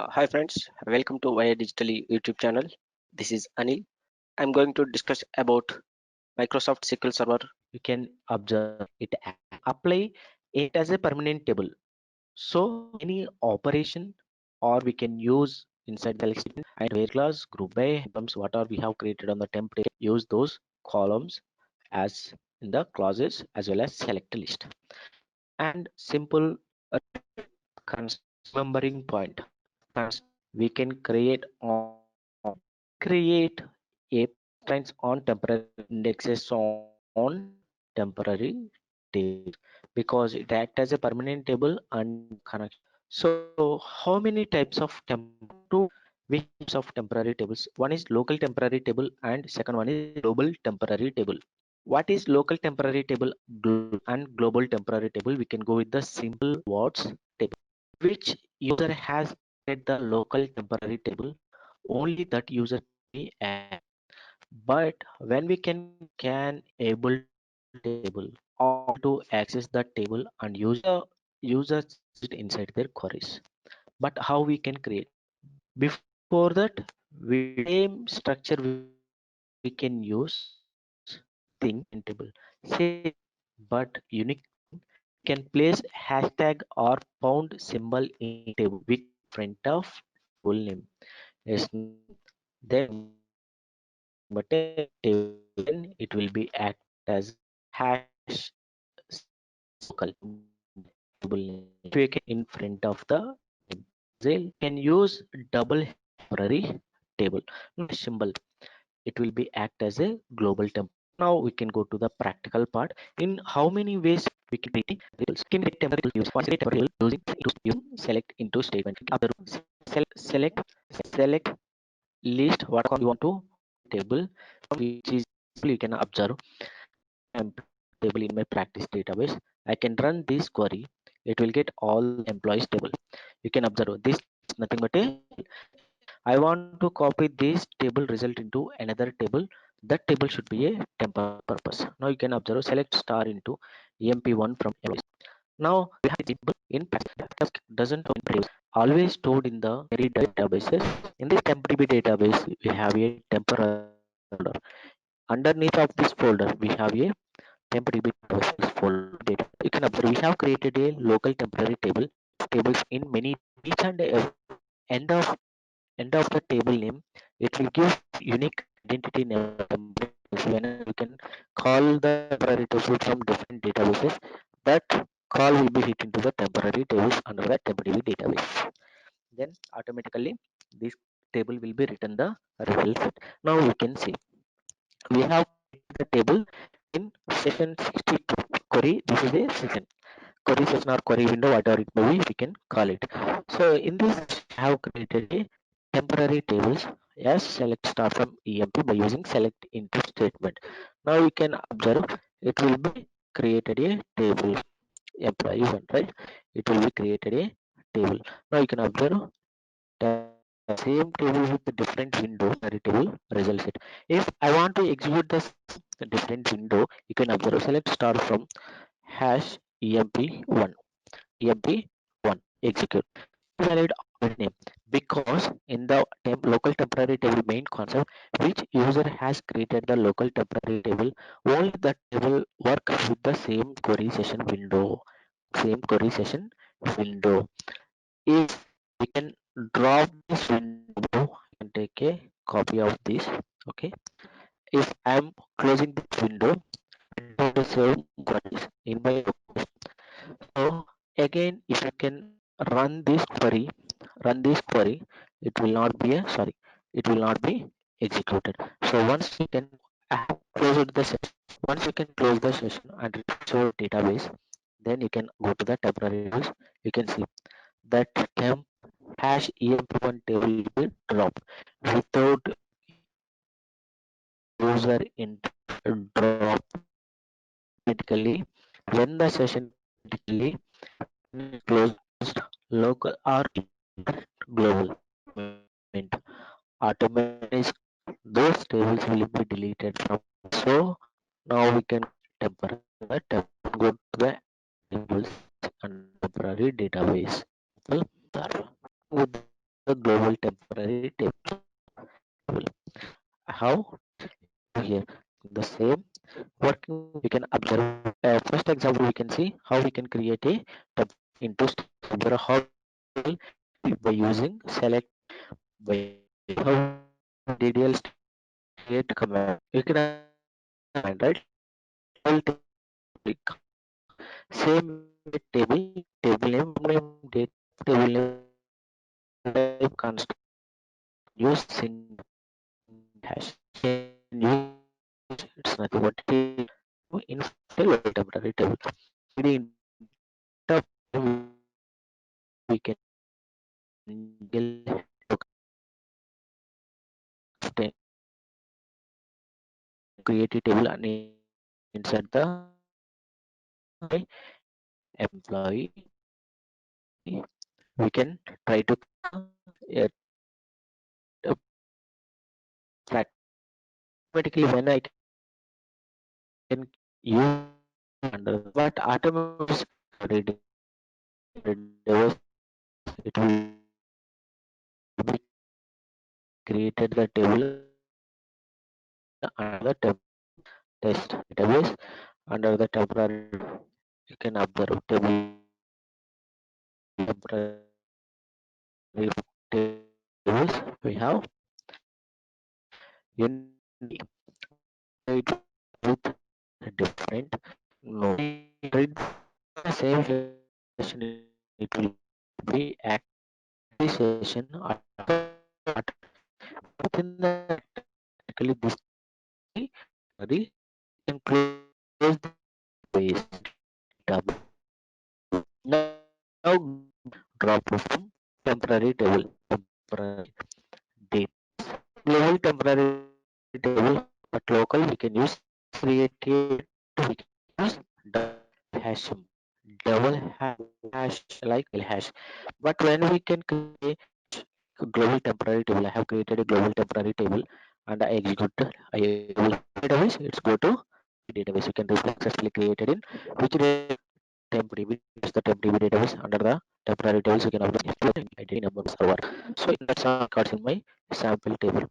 Hi friends, welcome to Via Digitally YouTube channel. This is Anil. I'm going to discuss about Microsoft SQL Server. You can observe it apply it as a permanent table. So any operation or we can use inside the select statement and where class group by columns what are we have created on the temp table, use those columns as in the clauses as well as select list and simple remembering point we can create create a constraints on temporary indexes on temporary tables because it acts as a permanent table and connection. So how many types of two types of temporary tables? One is local temporary table and second one is global temporary table. What is local temporary table and global temporary table? We can go with the simple words table. Which user has created the local temporary table? Only that user be added. But when we can able table or to access that table and users it inside their queries. But how we can create? Before that, we same structure we can use thing in table. Same but unique we can place hashtag or pound symbol in table with front of table name. Yes, then but a table then it will be act as hash local table name we can in front of the name. They can use double temporary table not symbol. It will be act as a global temp. Now we can go to the practical part. In how many ways we can create tables? Can create temporary use one temporary using select into statement. Other select select list what you want to table which is you can observe table in my practice database. I can run this query. It will get all employees table. You can observe this nothing but a I want to copy this table result into another table. That table should be a temporary purpose. Now you can observe select star into emp1 from employees. Now we have a table in task doesn't always stored in the databases. In this TempDB database, we have a temporary folder. Underneath of this folder, we have a TempDB database folder data. You can observe we have created a local temporary table tables in many each and every end of the table name. It will give unique identity name whenever you can call the temporary table from different databases. That call will be hit into the temporary tables under the temporary database. Then automatically this table will be written the result. Now we can see we have the table in session 62 query. This is a session query session or query window, whatever it may be, we can call it. So in this I have created a temporary tables as select star from emp by using select into statement. Now you can observe it will be created a table employee one, right? It will be created a table. Now you can observe same table with the different window table results it. If I want to execute this different window, you can observe select star from hash emp1 emp1 execute valid name because in the local temporary table main concept which user has created the local temporary table only the table work with the same query session window. If we can drop this window and take a copy of this, okay. If I'm closing this window do the same queries in my so again if you can run this query it will not be a sorry it will not be executed. So once you can I have closed the session. Once you can close the session and refresh your database, then you can go to the temporary tables. You can see that temp hash emp1 table will be dropped without user input drop automatically when the session automatically closed local or global mint automatic those tables will be deleted from so now we can temporary go to the tables and temporary database. Well, with observe. First example, we can see how we can create a tab into Server. How we by using select by how DDL create command. You can command, right? Table same table name date table name type constant use single hash. Can use it's nothing but in table temporary table. In top we can create a table and insert the employee. We can try to automatically when I can use under but automatic reduce it will be created the table under the test database under the temporary you can observe table temporary tables we have in it with different no read the same session it will be active session within the actually this can close the base double now drop from temporary table temporary date global temporary table but local we can use create we can use hash double hash like hash but when we can create global temporary table I have created a global temporary table and I executed I will database it's go to database you can reflect successfully created in which TempDB is the TempDB database under the temporary tables you can upload identity number server so that's all records in my sample table